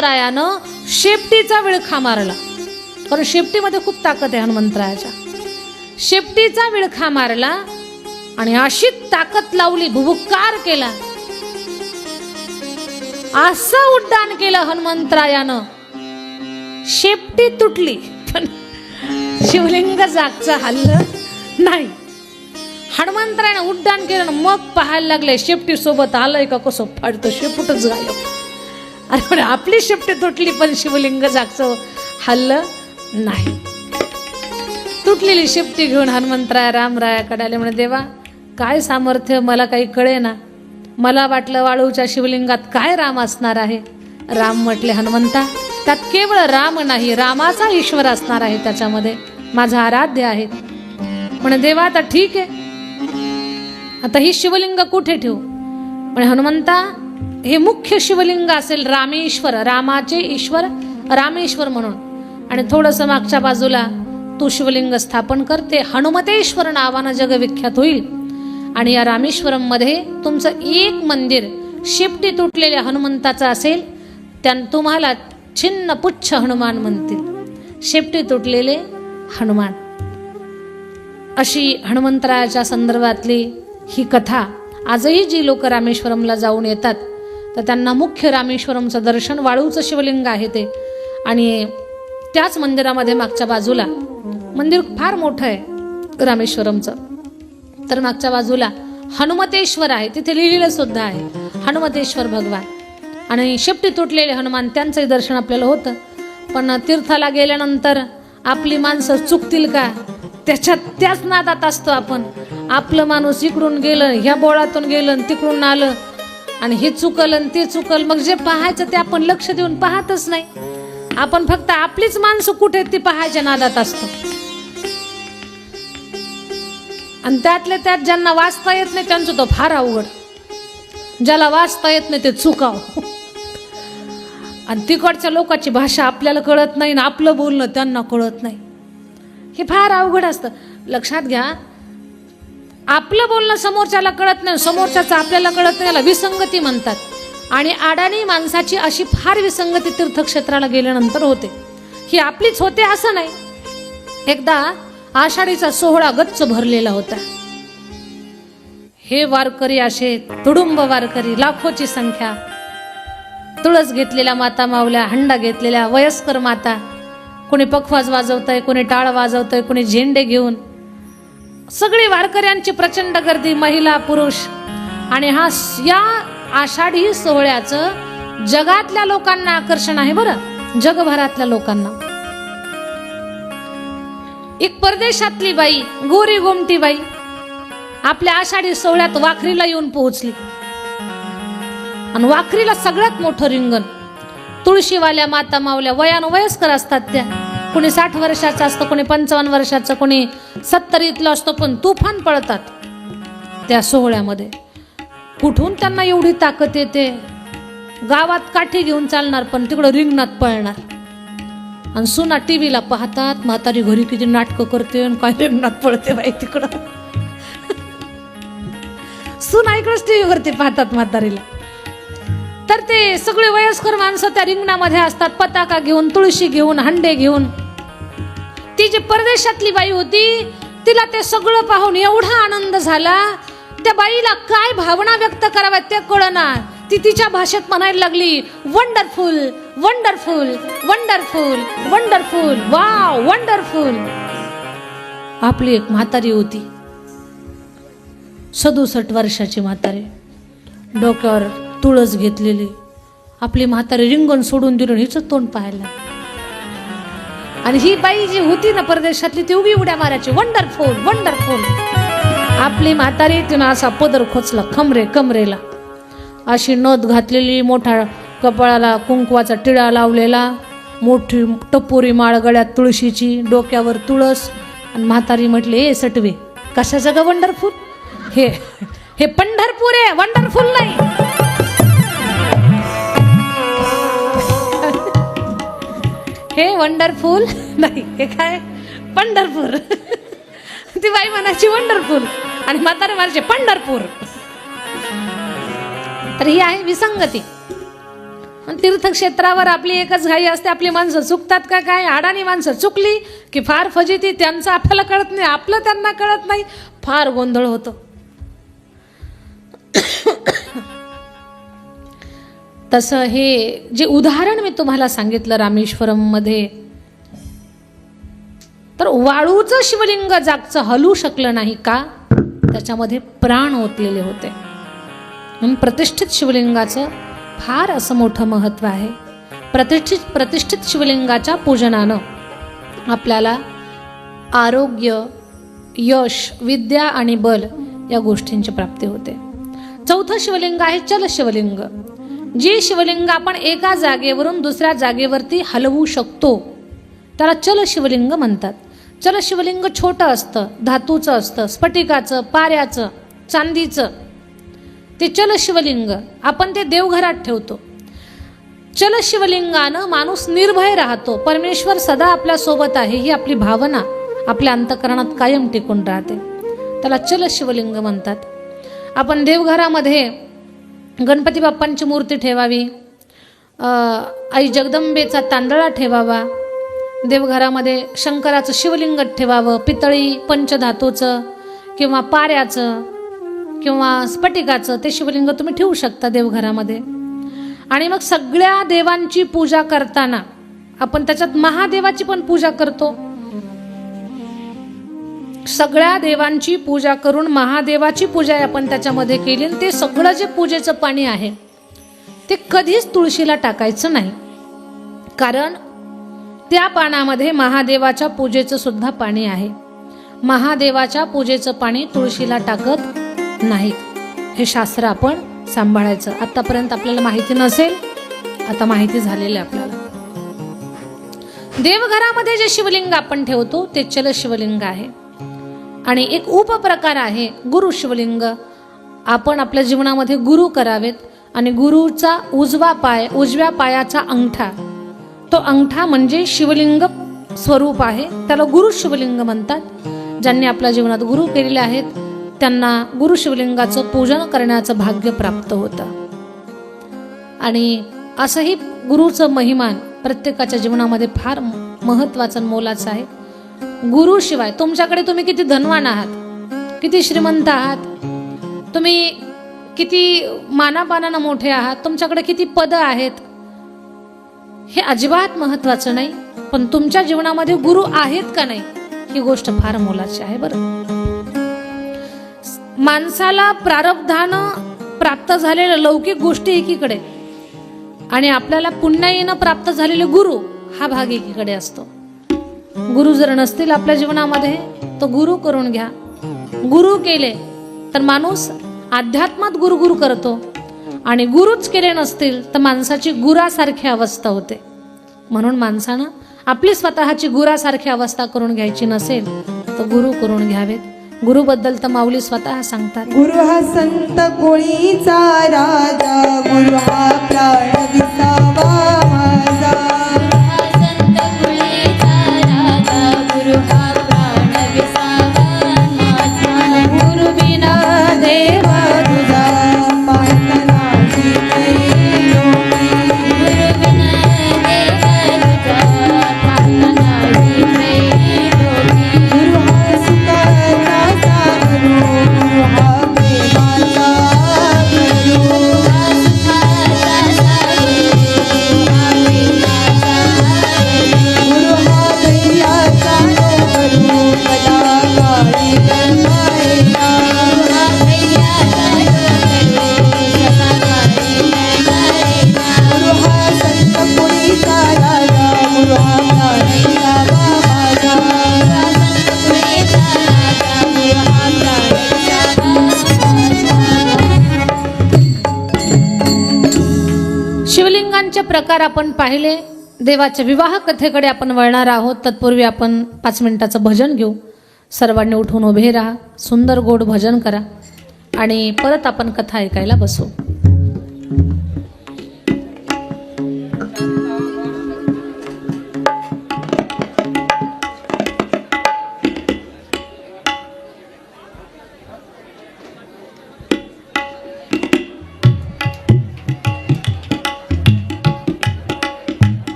हनुमंतरायानं शेपटीचा विळखा मारला, कारण शेपटीमध्ये खूप ताकद आहे हनुमंतरायाच्या. शेपटीचा विळखा मारला आणि अशी ताकद लावली, भुभुकार केला, असं उड्डाण केलं हनुमंतरायानं, शेपटी तुटली पण शिवलिंग जागचं हल्लं नाही. हनुमंतरायानं उड्डाण केलं, मग पाहायला लागले शेपटी सोबत आलंय का कसं फाडतं, शेपूटच गायब. अरे पण आपली शेपटी तुटली पण शिवलिंग जागचं हल्लं नाही. तुटलेली शेपटी घेऊन हनुमंतराय रामरायाकडे आले, म्हणे देवा काय सामर्थ्य, मला काही कळे ना, मला वाटलं वाळूच्या शिवलिंगात काय राम असणार आहे. राम म्हटले, हनुमंता त्यात केवळ राम नाही, रामाचा ईश्वर असणार आहे त्याच्यामध्ये, माझा आराध्य आहे. म्हणे देवा आता ठीक आहे, आता ही शिवलिंग कुठे ठेवू. म्हणे हनुमंता हे मुख्य शिवलिंग असेल रामेश्वर, रामाचे ईश्वर रामेश्वर म्हणून, आणि थोडंसं मागच्या बाजूला तू शिवलिंग स्थापन करते, हनुमतेश्वर नावानं जगविख्यात होईल. आणि या रामेश्वरम मध्ये तुमचं एक मंदिर शेपटी तुटलेल्या हनुमंताचं असेल, त्यानं तुम्हाला छिन्न पुच्छ हनुमान म्हणतील, शेपटी तुटलेले हनुमान. अशी हनुमंतरायाच्या संदर्भातली ही कथा. आजही जी लोक रामेश्वरमला जाऊन येतात तर त्यांना मुख्य रामेश्वरमचं दर्शन, वाळूचं शिवलिंग आहे ते, आणि त्याच मंदिरामध्ये मागच्या बाजूला, मंदिर फार मोठं आहे रामेश्वरमचं, तर मागच्या बाजूला हनुमतेश्वर आहे, तिथे लिहिलेलं सुद्धा आहे हनुमतेश्वर भगवान. आणि शेपटी तुटलेले हनुमान त्यांचंही दर्शन आपल्याला होतं. पण तीर्थाला गेल्यानंतर आपली माणसं चुकतील का, त्याच नादात असतो आपण. आपलं माणूस इकडून गेलं, ह्या बोळातून गेलं, तिकडून आलं, आणि हे चुकल आणि ते चुकल, मग जे पाहायचं ते आपण लक्ष देऊन पाहतच नाही. आपण फक्त आपलीच माणसं कुठे ती पाहायच्या नादात असतो. आणि त्यातले त्यात ज्यांना वाचता येत नाही त्यांचं तो फार अवघड, ज्याला वाचता येत नाही ते चुकाव. आणि तिकडच्या लोकांची भाषा आपल्याला कळत नाही ना आपलं बोलणं त्यांना कळत नाही, हे फार अवघड असतं. लक्षात घ्या, आपलं बोलणं समोरच्याला कळत नाही, समोरच्याचं आपल्याला कळत नाही, याला विसंगती म्हणतात. आणि अडाणी माणसाची अशी फार विसंगती तीर्थक्षेत्राला गेल्यानंतर होते. ही आपलीच होते असं नाही. एकदा आषाढीचा सोहळा गच्च भरलेला होता. हे वारकरी असे तुडुंब वारकरी, लाखोची संख्या, तुळस घेतलेल्या माता मावल्या, हंडा घेतलेल्या वयस्कर माता, कोणी पखवाज वाजवतंय, कोणी टाळ वाजवतंय, कोणी झेंडे घेऊन, सगळी वारकऱ्यांची प्रचंड गर्दी, महिला पुरुष. आणि या आषाढी सोहळ्याचं जगातल्या लोकांना आकर्षण आहे बरं, जगभरातल्या लोकांना. एक परदेशातली बाई, गोरी गोमटी बाई, आपल्या आषाढी सोहळ्यात वाखरीला येऊन पोहोचली. आणि वाखरीला सगळ्यात मोठं रिंगण, तुळशीवाल्या माता मावल्या, वयस्कर असतात त्या, कोणी 60 वर्षाचं असतं, कोणी 55 वर्षाचं, कोणी 70 असतं, पण तुफान पळतात त्या सोहळ्यामध्ये. कुठून त्यांना एवढी ताकद येते, गावात काठी घेऊन चालणार पण तिकडं रिंगणात पळणार. आणि सुना टीव्हीला पाहतात, म्हातारी घरी किती नाटकं करते, काय रिंगणात पळते बाई तिकडं. सुना इकडंच टीव्हीवरती पाहतात म्हातारीला. तर ते सगळे वयस्कर माणसं त्या रिंगणामध्ये असतात, पताका घेऊन, तुळशी घेऊन, हंडे घेऊन. ती जी परदेशातली बाई होती, तिला ते सगळं पाहून एवढा आनंद झाला, त्या बाईला काय भावना व्यक्त कराव्यात ते कळना. ती तिच्या भाषेत म्हणायला लागली, wonderful wonderful wonderful wonderful, wow wonderful. आपली एक म्हातारी होती, 67 वर्षाची म्हातारी, डोक्यावर तुळस घेतलेली. आपली म्हातारी रिंगण सोडून दिलं, हिचं तोंड पाहायला. आणि ही बाई जी होती ना परदेशातली, ती उभी उड्या मारायची, वंडरफुल वंडरफुल. आपली म्हातारी तिनं असा पदर खोचला कमरेला, अशी नथ घातलेली, मोठा कपाळाला कुंकवाचा टिळा लावलेला, मोठी टपोरी माळ गळ्यात तुळशीची, डोक्यावर तुळस. आणि म्हातारी म्हटली, ए सटवे, कशाचं ग वंडरफुल, हे पंढरपूर आहे, वंडरफुल नाही. हे वंडरफुल नाही, हे काय पंढरपूर. ती बाई म्हणायची वंडरफुल आणि म्हातारे म्हणायचे पंढरपूर. तर ही आहे विसंगती. तीर्थक्षेत्रावर आपली एकच घाई असते, आपली माणसं चुकतात का काय, अडाणी माणसं चुकली की फार फजिती, त्यांचं आपल्याला कळत नाही, आपलं त्यांना कळत नाही, फार गोंधळ होतो. तसं हे जे उदाहरण मी तुम्हाला सांगितलं रामेश्वरममध्ये, तर वाळूचं शिवलिंग जागचं हलू शकलं नाही का, त्याच्यामध्ये प्राण ओतलेले होते. म्हणून प्रतिष्ठित शिवलिंगाचं फार असं मोठं महत्त्व आहे. प्रतिष्ठित शिवलिंगाच्या पूजनानं आपल्याला आरोग्य, यश, विद्या आणि बल या गोष्टींची प्राप्ती होते. चौथं शिवलिंग आहे चल शिवलिंग. जे शिवलिंग आपण एका जागेवरून दुसऱ्या जागेवरती हलवू शकतो त्याला चल शिवलिंग म्हणतात. चल शिवलिंग छोटं असतं, धातूचं असतं, स्फटिकाचं, पाऱ्याचं, चांदीचं. ते चल शिवलिंग आपण ते देवघरात ठेवतो. चल शिवलिंगानं माणूस निर्भय राहतो. परमेश्वर सदा आपल्या सोबत आहे ही आपली भावना आपल्या अंतःकरणात कायम टिकून राहते. त्याला चल शिवलिंग म्हणतात. आपण देवघरामध्ये गणपती बाप्पांची मूर्ती ठेवावी, आई जगदंबेचा तांदळा ठेवावा, देवघरामध्ये शंकराचं शिवलिंग ठेवावं, पितळी पंचधातूचं किंवा पाऱ्याचं किंवा स्फटिकाचं ते शिवलिंग तुम्ही ठेवू शकता देवघरामध्ये. आणि मग सगळ्या देवांची पूजा करताना आपण त्याच्यात महादेवाची पण पूजा करतो. सगळ्या देवांची पूजा करून महादेवाची पूजा आपण त्याच्यामध्ये केली, आणि ते सगळं जे पूजेचं पाणी आहे ते कधीच तुळशीला टाकायचं नाही, कारण त्या पाण्यामध्ये महादेवाच्या पूजेचं सुद्धा पाणी आहे. महादेवाच्या पूजेचं पाणी तुळशीला टाकत नाहीत. हे शास्त्र आपण सांभाळायचं. आतापर्यंत आपल्याला माहिती नसेल, आता माहिती झालेली आपल्याला. देवघरामध्ये जे शिवलिंग आपण ठेवतो ते चल शिवलिंग आहे. आणि एक उपप्रकार आहे गुरु शिवलिंग. आपण आपल्या जीवनामध्ये गुरु करावेत, आणि गुरुचा उजव्या पायाचा अंगठा, तो अंगठा म्हणजे शिवलिंग स्वरूप आहे, त्याला गुरु शिवलिंग म्हणतात. ज्यांनी आपल्या जीवनात गुरु केलेले आहेत त्यांना गुरु शिवलिंगाचं पूजन करण्याचं भाग्य प्राप्त होतं. आणि असंही गुरुचं महिमान प्रत्येकाच्या जीवनामध्ये फार महत्त्वाचं मोलाचं आहे. गुरुशिवाय तुमच्याकडे तुम्ही किती धनवान आहात, किती श्रीमंत आहात, तुम्ही किती मानापानानं मोठे आहात, तुमच्याकडे किती पद आहेत, हे अजिबात महत्त्वाचं नाही. पण तुमच्या जीवनामध्ये गुरु आहेत का नाही ही गोष्ट फार मोलाची आहे. बरं, माणसाला प्रारब्धानं प्राप्त झालेल्या लौकिक गोष्टी एकीकडे, आणि आपल्याला पुण्याईनं प्राप्त झालेले गुरु हा भाग एकीकडे असतो. गुरु जर नसतील आपल्या जीवनामध्ये तर गुरु करून घ्या. गुरु केले तर माणूस अध्यात्मात गुरु करतो, आणि गुरुच केले नसतील तर माणसाची गुरासारखी अवस्था होते. म्हणून माणसानं आपली स्वतःची गुरासारखी अवस्था करून घ्यायची नसेल तर गुरु करून घ्यावेत. गुरुबद्दल तर माऊली स्वतः सांगतात, गुरु हा संत कोळीचा राजा, गुरु हा प्राण विसावा माझा. संत कोळीचा राजा, गुरु हा प्राण विसावा माझा. गुरु बिना देव तुझा पाहता नाही लोकी. गुरु बिना देव तुझा पाहता नाही लोकी. गुरु हा सुखाचा सागरो, गुरु हा प्रेमाचा गुरु. गुरु हा दैयाचा गुरु, कदा काळी गंगायला. गुरु हा संत कोळीचा राजा, गुरु हा प्राण विसावा माझा. शिवलिंगांचे प्रकार आपण पाहिले. देवाच्या विवाह कथेकडे आपण वळणार आहोत. तत्पूर्वी आपण 5 मिनिटाचं भजन घेऊ. सर्वांनी उठून उभे राहा, सुंदर गोड भजन करा, आणि परत आपण कथा ऐकायला बसू.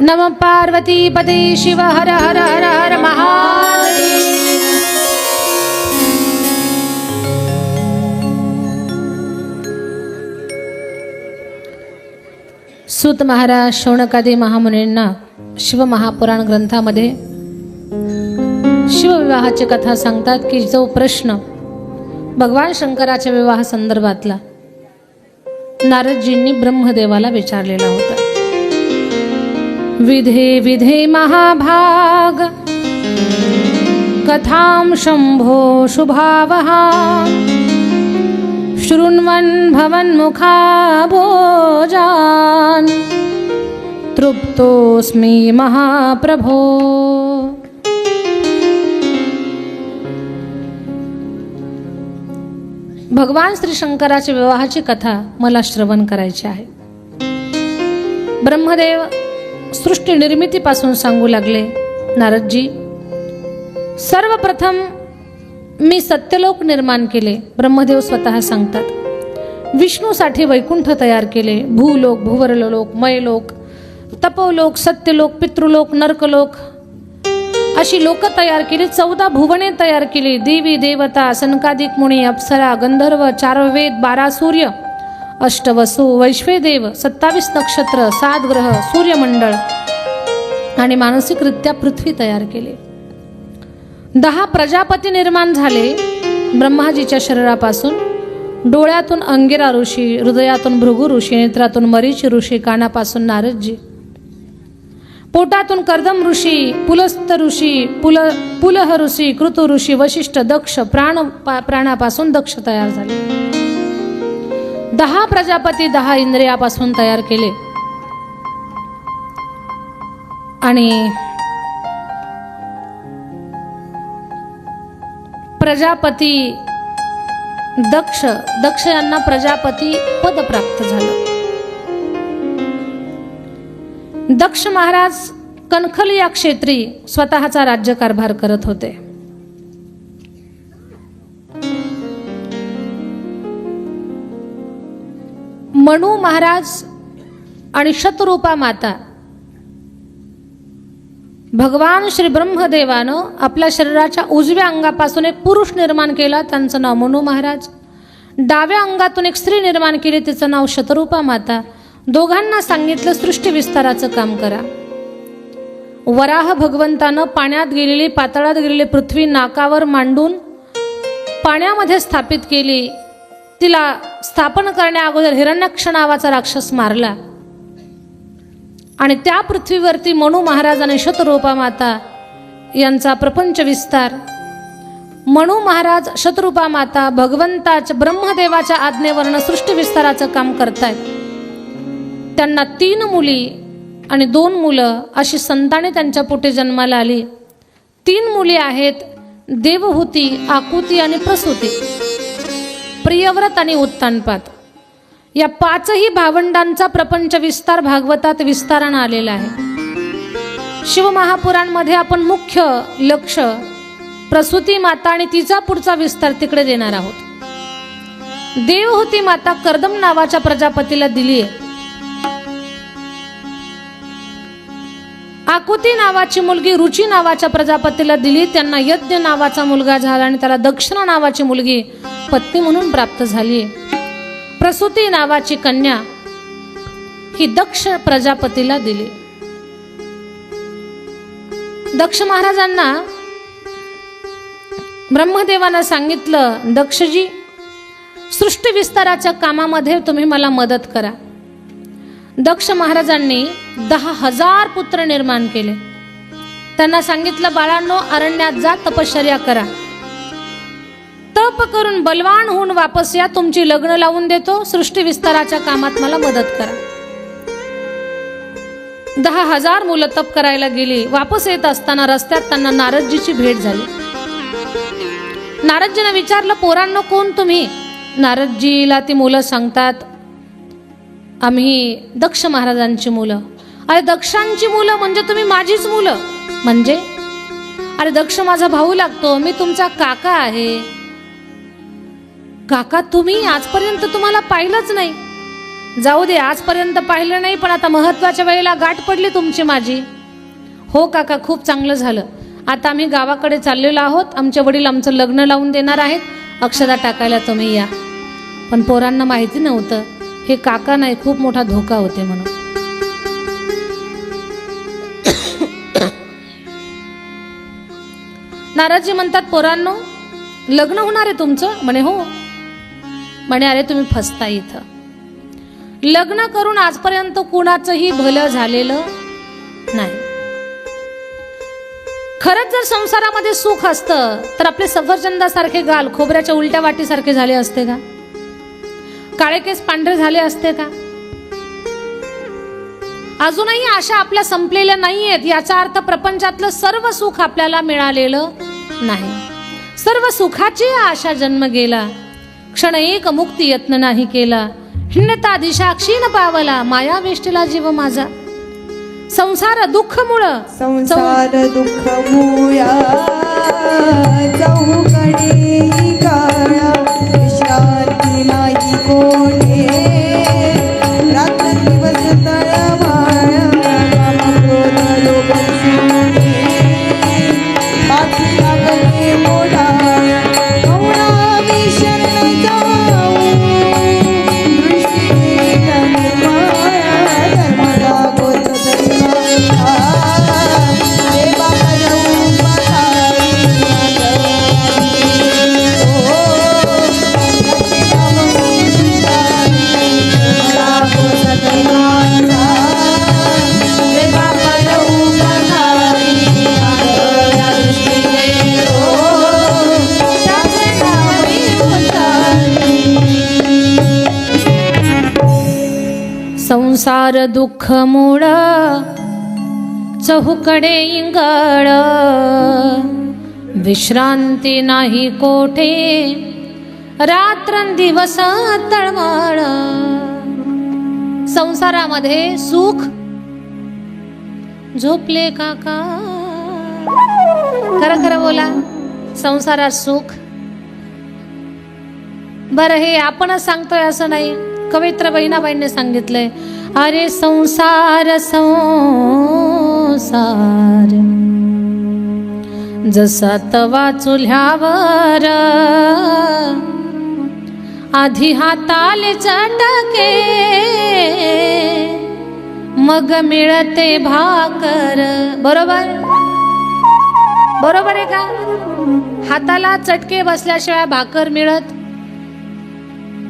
नमः पार्वती पते शिव हर हर हर हर महादेव। सूत महाराज शौनकादी महामुनींना शिवमहापुराण ग्रंथामध्ये शिवविवाहाची कथा सांगतात की जो प्रश्न भगवान शंकराच्या विवाह संदर्भातला नारदजींनी ब्रह्मदेवाला विचारलेला होता। विधे विधे महाभाग कथां शंभो शुभावहा शृण्वन् भवन्मुखा भोजान् तृप्तोऽस्मि महाप्रभो। भगवान श्री शंकराच्या विवाहाची कथा मला श्रवण करायची आहे। ब्रह्मदेव सृष्टी निर्मितीपासून सांगू लागले, नारदजी सर्वप्रथम मी सत्यलोक निर्माण केले। ब्रह्मदेव स्वतः सांगतात विष्णूसाठी वैकुंठ तयार केले, भूलोक, भुवरलोक, मयलोक, तपोलोक, सत्यलोक, पितृलोक, नरकलोक अशी लोक तयार केली। 14 भुवने तयार केली, देवी देवता, सनकादिक मुनी, अप्सरा, गंधर्व, 4 वेद, 12 सूर्य, 8 वसु, वैश्वेदेव, 27 नक्षत्र, 7 ग्रह, सूर्यमंडळ आणि मानसिकरित्या पृथ्वी तयार केली। 10 प्रजापती निर्माण झाले ब्रह्माजीच्या शरीरापासून। डोळ्यातून अंगिरा ऋषी, हृदयातून भृगु ऋषी, नेत्रातून मरीची ऋषी, कानापासून नारदजी, पोटातून कर्दम ऋषी, पुलस्त ऋषी, पुलह ऋषी, कृतु ऋषी, वशिष्ठ, दक्ष, प्राणापासून दक्ष तयार झाले। 10 प्रजापती 10 इंद्रियापासून तयार केले आणि प्रजापती दक्ष यांना प्रजापती पद प्राप्त झालं। दक्ष महाराज कणखल या क्षेत्री स्वतःचा राज्यकारभार करत होते। मनु महाराज आणि शतरूपा माता भगवान श्री ब्रह्मदेवानं आपल्या शरीराच्या उजव्या अंगापासून एक पुरुष निर्माण केला, त्यांचं नाव मनु महाराज। डाव्या अंगातून एक स्त्री निर्माण केली, तिचं नाव शतरूपा माता। दोघांना सांगितलं सृष्टी विस्ताराचं काम करा। वराह भगवंतानं पाण्यात गेलेली, पाताळात गेलेली पृथ्वी नाकावर मांडून पाण्यामध्ये स्थापित केली। तिला स्थापन करण्या अगोदर हिरण्याक्ष नावाचा राक्षस मारला आणि त्या पृथ्वीवरती मनु महाराज आणि शतरूपा माता यांचा प्रपंच विस्तार। मनु महाराज, शतरूपा माता भगवंताच्या ब्रह्मदेवाच्या आज्ञेवरनं सृष्टी विस्ताराचं काम करतायत। त्यांना 3 मुली आणि 2 मुलं अशी संताने त्यांच्या पोटी जन्माला आली। 3 मुली आहेत देवहूती, आकुती आणि प्रसूती, प्रियव्रत आणि उत्तानपाद। या 5ही भावंडांचा प्रपंच विस्तार भागवतात विस्तारानं आलेला आहे। शिवमहापुराणमध्ये आपण मुख्य लक्ष प्रसूती माता आणि तिचा पुढचा विस्तार तिकडे देणार आहोत। देवहूती माता कर्दम नावाच्या प्रजापतीला दिली आहे। आकुती नावाची मुलगी रुची नावाच्या प्रजापतीला दिली, त्यांना यज्ञ नावाचा मुलगा झाला आणि त्याला दक्षिणा नावाची मुलगी पत्नी म्हणून प्राप्त झाली। प्रसूती नावाची कन्या ही दक्ष प्रजापतीला दिली। दक्ष महाराजांना ब्रह्मदेवानं सांगितलं, दक्षजी सृष्टी विस्ताराच्या कामामध्ये तुम्ही मला मदत करा। दक्ष महाराजांनी 10,000 पुत्र निर्माण केले। त्यांना सांगितलं, बाळांनो अरण्यात जा, तपश्चर्या करा, तप करून बलवान होऊन वापस या, तुमची लग्न लावून देतो, सृष्टी विस्ताराच्या कामात मला मदत करा। 10,000 मुलं तप करायला गेली। वापस येत असताना रस्त्यात त्यांना नारदजीची भेट झाली। नारदजीने विचारलं, पोरांनो कोण तुम्ही? नारदजीला ती मुलं सांगतात, आम्ही दक्ष महाराजांची मुलं। अरे दक्षांची मुलं म्हणजे तुम्ही माझीच मुलं? म्हणजे अरे दक्ष माझा भाऊ लागतो, मी तुमचा काका आहे। काका तुम्ही? आजपर्यंत तुम्हाला पाहिलंच नाही। जाऊ दे, आजपर्यंत पाहिलं नाही, पण आता महत्वाच्या वेळेला गाठ पडली तुमची माझी. हो काका, खूप चांगलं झालं. आता आम्ही गावाकडे चाललेलो आहोत. आमचे वडील आमचं लग्न लावून देणार आहेत. अक्षता टाकायला तुम्ही या. पण पोरांना माहिती नव्हतं हे काका नाही, खूप मोठा धोका होते म्हणून. नारदजी म्हणतात, पोरांनो लग्न होणार आहे तुमचं? म्हणे हो. म्हणे अरे तुम्ही फसता इथं. लग्न करून आजपर्यंत कुणाचंही भलं झालेलं नाही. खरंच जर संसारामध्ये सुख असतं तर आपले सफरचंदासारखे गाल खोबऱ्याच्या उलट्या वाटीसारखे झाले असते का? काळे केस पांढरे झाले असते का? अजूनही आशा आपल्या संपलेल्या नाहीयेत. याचा अर्थ प्रपंचातलं सर्व सुख आपल्याला मिळालेलं नाही. सर्व सुखाची आशा जन्म गेला, क्षण एक मुक्ती यत्न नाही केला. हिंडता दिशा क्षीण पावला, माया वेष्टीला जीव माझा. संसार दुःख मुळ, संसार दुःख मुळा चौकडे काळा, विश्रांती नाही कोठे, रात्र दिवस तळमाळा, क्रोध लोभ शून्य, पाठी लागले मोडाळा, मौना विशरण जाऊ, दृष्टी निर्माळा, धर्मदा गोत संसार दुःख मूळ चहुकडे इंगळ, विश्रांती नाही कोठे, रात्रंदिवस तळमळ. संसारामध्ये सुख झोपले काका, खरं खरं बोला, संसारात सुख. बरं हे आपणच सांगतोय असं नाही, कवयित्री बहिणाबाईंनी सांगितलंय. अरे संसार संसार जसा तवा चुल्ह्यावर, आधी हाताले चटके, मग मिळते भाकर. बरोबर बरोबर आहे का? हाताला चटके बसल्याशिवाय भाकर मिळत.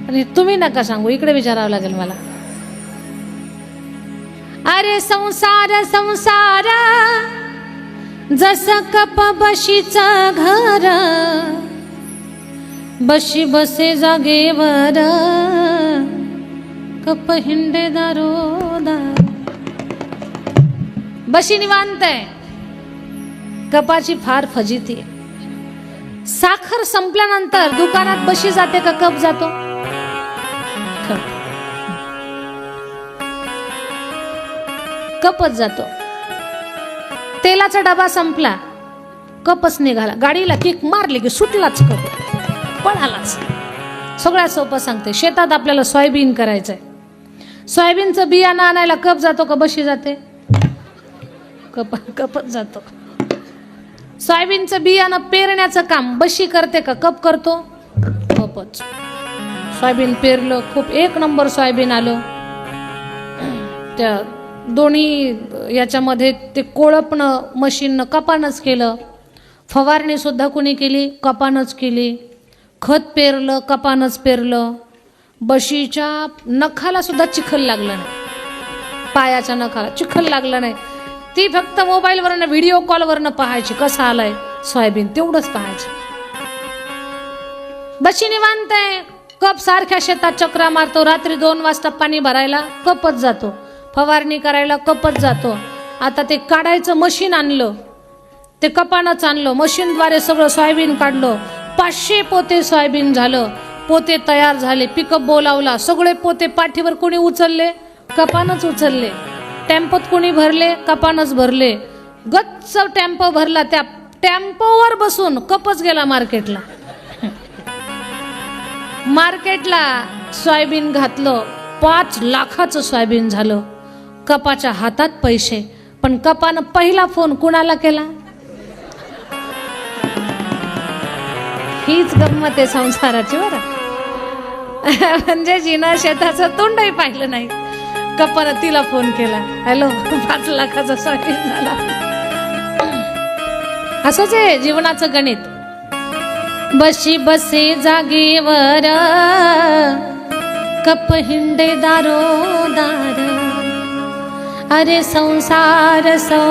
आणि तुम्ही नका सांगू, इकडे विचारावं लागेल मला. अरे संसार संसार जस कप बशीचं घर, बशी बसे जागेवर, कप हिंडे दारोदार. बशी निवांत आहे, कपाची फार फजिती आहे. साखर संपल्यानंतर दुकानात बशी जाते का कप जातो? कपच जातो. तेलाचा डबा संपला, कपच निघाला. गाडीला किक मारली की सुटलाच कप, पळालाच. सगळ्यात सोपं सांगते, शेतात आपल्याला सोयाबीन करायचंय, सोयाबीनचं बियाणं आणायला कप जातो का बशी जाते? कपच जातो. सोयाबीनचं बियाणं पेरण्याचं काम बशी करते का कप करतो? कपच. सोयाबीन पेरलं, खूप एक नंबर सोयाबीन आलं, त्या दोन्ही याच्यामध्ये ते कोळपणं मशीननं कपानच केलं, फवारणी सुद्धा कुणी केली? कपानच केली. खत पेरलं, कपानच पेरलं. बशीच्या नखाला सुद्धा चिखल लागलं नाही, पायाच्या नखाला चिखल लागलं नाही. ती फक्त मोबाईलवरनं व्हिडिओ कॉलवरनं पाहायची कसा आलाय सोयाबीन, तेवढंच पाहायची. बशी निवांत आहे, कप सारख्या शेतात चक्रा मारतो. रात्री 2 वाजता पाणी भरायला कपच जातो, फवारणी करायला कपच जातो. आता ते काढायचं मशीन आणलं, ते कपानच आणलं, मशीनद्वारे सगळं सोयाबीन काढलं. 500 पोते सोयाबीन झालं, पोते तयार झाले. पिकअप बोलावला, सगळे पोते पाठीवर कोणी उचलले? कपानच उचलले. टेम्पोत कोणी भरले? कपानच भरले. गच्च टेम्पो भरला, त्या टेम्पोवर बसून कपच गेला मार्केटला. मार्केटला सोयाबीन घातलं, 5 लाखाचं सोयाबीन झालं. कपाच्या हातात पैसे, पण कपानं पहिला फोन कुणाला केला? हीच गंमत आहे संसाराची बरं. म्हणजे जिनं शेताचं तोंडही पाहिलं नाही, कपानं तिला फोन केला. हॅलो, 5 लाखाचा सोयाबीन झाला. असंच आहे जीवनाचं गणित. बशी बसे जागेवर कप हिंडे दारोदार. अरे संसार संसार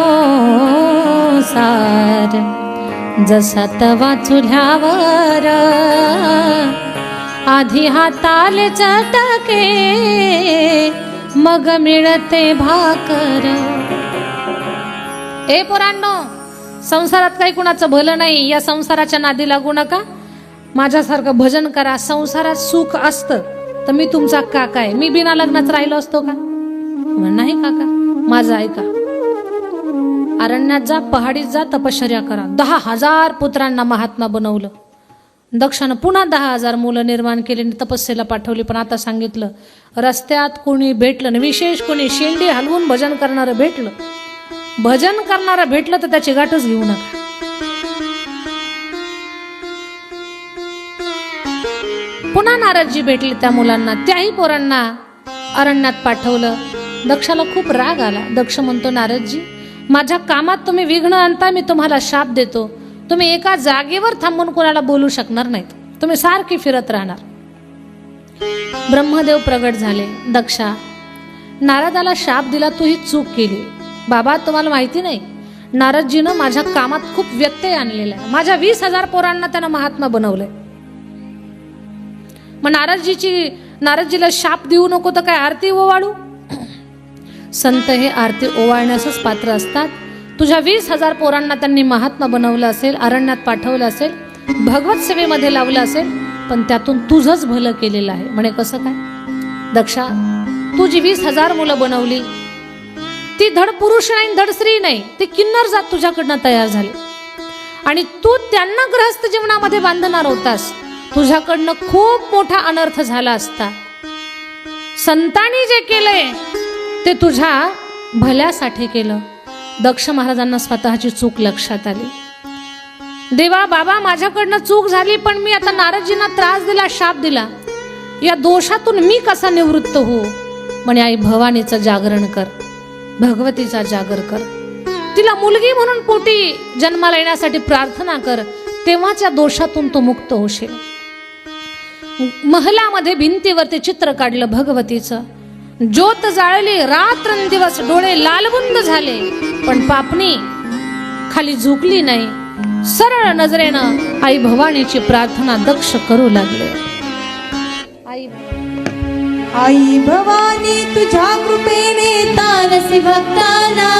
जसा तवा चुल्यावर. आधी हाताले चटके मग मिळते भाकर. ए पोरांनो, संसारात काही कुणाचं भलं नाही. या संसाराच्या नादी लागू नका. माझ्यासारखं भजन करा. संसारात सुख असतं तर मी तुमचा काका आहे. मी बिना लग्नाच राहिलो असतो का? नाही काका, माझं ऐका. अरण्यात जा, पहाडीत जा, तपश्चर्या करा. 10,000 पुत्रांना महात्मा बनवलं. दक्षानं पुन्हा 10,000 मुलं निर्माण केली आणि तपस्येला पाठवली. पण आता सांगितलं, रस्त्यात कोणी भेटलं, विशेष कोणी शेंडी हलवून भजन करणारं भेटलं, भजन करणारं भेटलं तर त्याची गाठच घेऊ नका. पुन्हा नारदजी भेटले त्या मुलांना. त्याही पोरांना अरण्यात पाठवलं. दक्षाला खूप राग आला. दक्ष म्हणतो, नारदजी, माझ्या कामात तुम्ही विघ्न आणता. मी तुम्हाला शाप देतो. तुम्ही एका जागेवर थांबून कोणाला बोलू शकणार नाहीत. तुम्ही सारखी फिरत राहणार. ब्रह्मदेव प्रगट झाले. दक्षा, नारदाला शाप दिला, तू ही चूक केली. बाबा, तुम्हाला माहिती नाही, नारदजीनं माझ्या कामात खूप व्यत्यय आणलेला आहे. माझ्या 20,000 पोरांना त्यानं महात्मा बनवलंय. मग नारदजीला शाप देऊ नको तर काय आरती ओवाळू? संत हे आरती ओवाळण्यासच पात्र असतात. तुझ्या 20,000 पोरांना त्यांनी महात्मा बनवलं असेल, अरण्यात पाठवलं असेल, भगवत सेवेमध्ये लावलं असेल, पण त्यातून तुझंच भलं केलेलं आहे. म्हणे कसं काय? दक्षा, तू जी 20,000 मुलं बनवली ती धड पुरुष नाही, धड स्त्री नाही, ती किन्नर जात तुझ्याकडनं तयार झाली. आणि तू त्यांना गृहस्थ जीवनामध्ये बांधणार होतास. तुझ्याकडनं खूप मोठा अनर्थ झाला असता. संतांनी जे केलंय ते तुझ्या भल्यासाठी केलं. दक्ष महाराजांना स्वतःची चूक लक्षात आली. देवा, बाबा, माझ्याकडनं चूक झाली, पण मी आता नारदजींना त्रास दिला, शाप दिला. या दोषातून मी कसा निवृत्त हो? म्हणे, आई भवानीचं जागरण कर, भगवतीचा जागर कर. तिला मुलगी म्हणून पोटी जन्माला येण्यासाठी प्रार्थना कर. तेव्हाच या दोषातून तो मुक्त होशील. महलामध्ये भिंतीवरती चित्र काढलं भगवतीचं. ज्योत जाळली, रात्रंदिवस डोळे लालबुंद झाले, पण पापणी खाली झुकली नाही. सरळ नजरेनं आई भवानीची प्रार्थना दक्ष करू लागले. आई भवानी, तुझ्या कृपेने तारसी भक्ताना.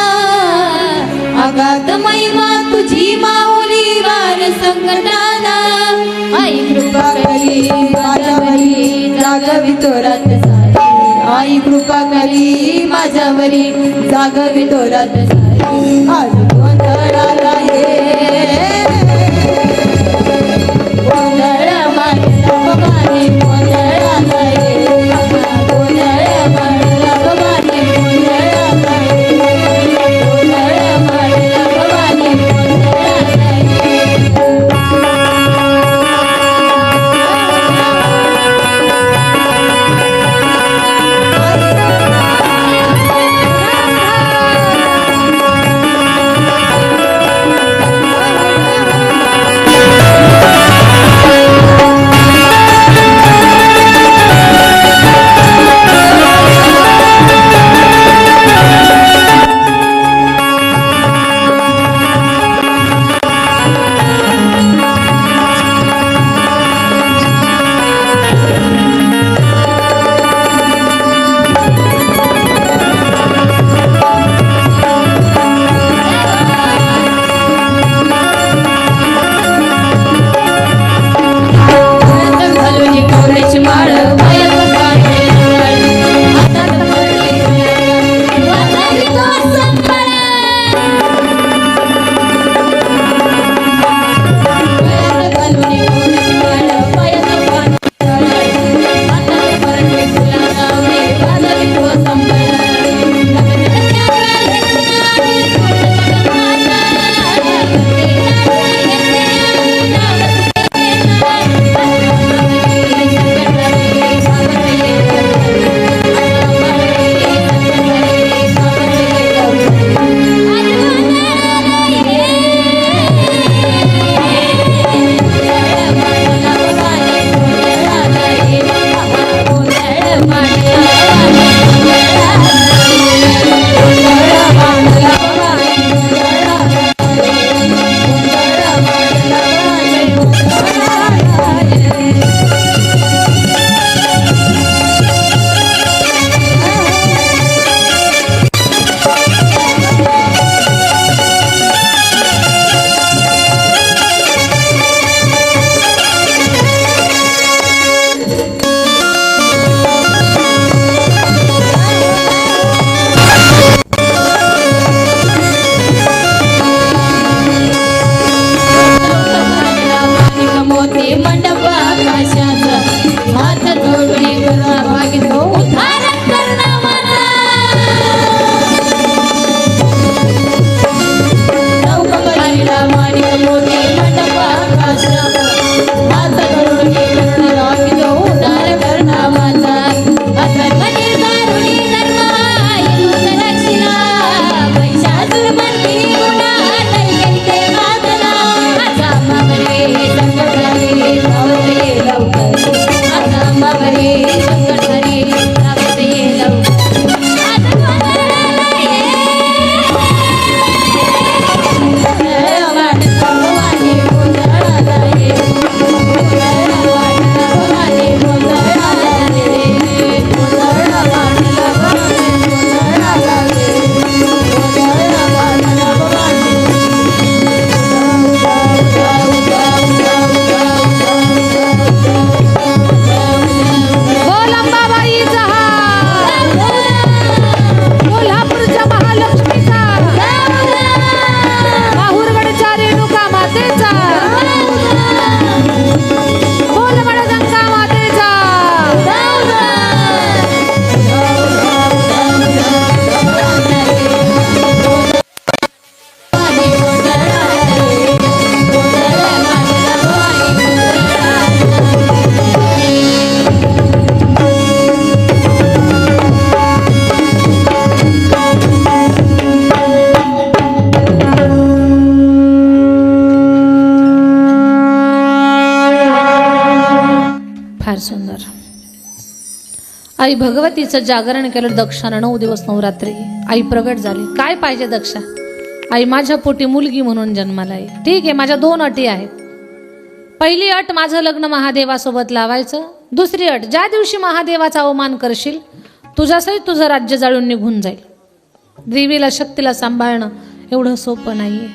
अगाध महिमा तुझी माऊली वार संकटाना. आई कृपा करी माझ्यावरी, जागवितो रात सारी. आई कृपा करी माझ्यावरी, जागवितो रात सारी. आज गोंधळाला ये, गोंधळ मांडला भवानी, गोंधळाला ये. सुंदर. आई भगवतीचं जागरण केलं दक्षानं 9 दिवस नवरात्री. आई प्रगट झाली. काय पाहिजे दक्षा? आई माझ्या पोटी मुलगी म्हणून जन्माला आहे. ठीक आहे, माझ्या 2 अटी आहेत. पहिली अट, माझं लग्न महादेवासोबत लावायचं. दुसरी अट, ज्या दिवशी महादेवाचा अवमान करशील तुझ्यासहित तुझं राज्य जाळून निघून जाईल. देवीला शक्तीला सांभाळणं एवढं सोपं नाहीये.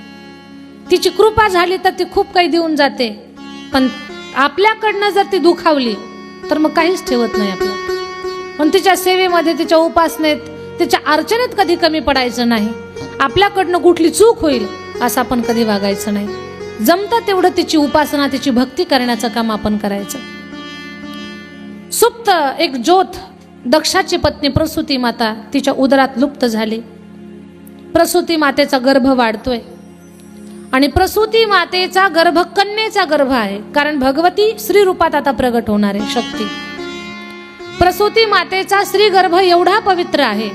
तिची कृपा झाली तर ती खूप काही देऊन जाते, पण आपल्याकडनं जर ती दुखावली तर मग काहीच ठेवत नाही आपलं. पण तिच्या सेवेमध्ये, तिच्या उपासनेत, तिच्या अर्चनेत कधी कमी पडायचं नाही. आपल्याकडनं कुठली चूक होईल असं आपण कधी वागायचं नाही. जमतं तेवढं तिची उपासना, तिची भक्ती करण्याचं काम आपण करायचं. सुप्त एक ज्योत, दक्षाची पत्नी प्रसूती माता तिच्या उदरात लुप्त झाली. प्रसूती मातेचा गर्भ वाढतोय आणि प्रसूती मातेचा गर्भ कन्येचा गर्भ आहे, कारण भगवती श्री रूपात आता प्रगट होणार आहे शक्ती. प्रसूती मातेचा श्री गर्भ एवढा पवित्र आहे.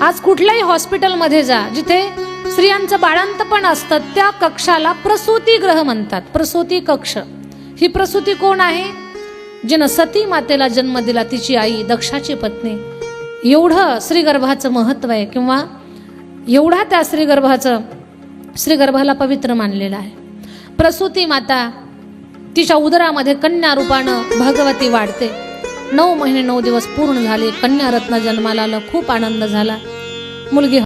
आज कुठल्याही हॉस्पिटलमध्ये जा, जिथे स्त्रियांचं बाळंतपण असतं त्या कक्षाला प्रसूती गृह म्हणतात. प्रसूती कक्ष. ही प्रसूती कोण आहे? जिनं सती मातेला जन्म दिला, तिची आई दक्षाची पत्नी. एवढं श्रीगर्भाचं महत्व आहे, किंवा एवढा त्या श्रीगर्भाला पवित्र मानलेला आहे. प्रसूती माता, तिच्या उदरामध्ये कन्या रूपानं भगवती वाढते. 9 महिने 9 दिवस पूर्ण झाले. कन्या रत्न जन्माला आलं. खूप आनंद झाला. मुलगी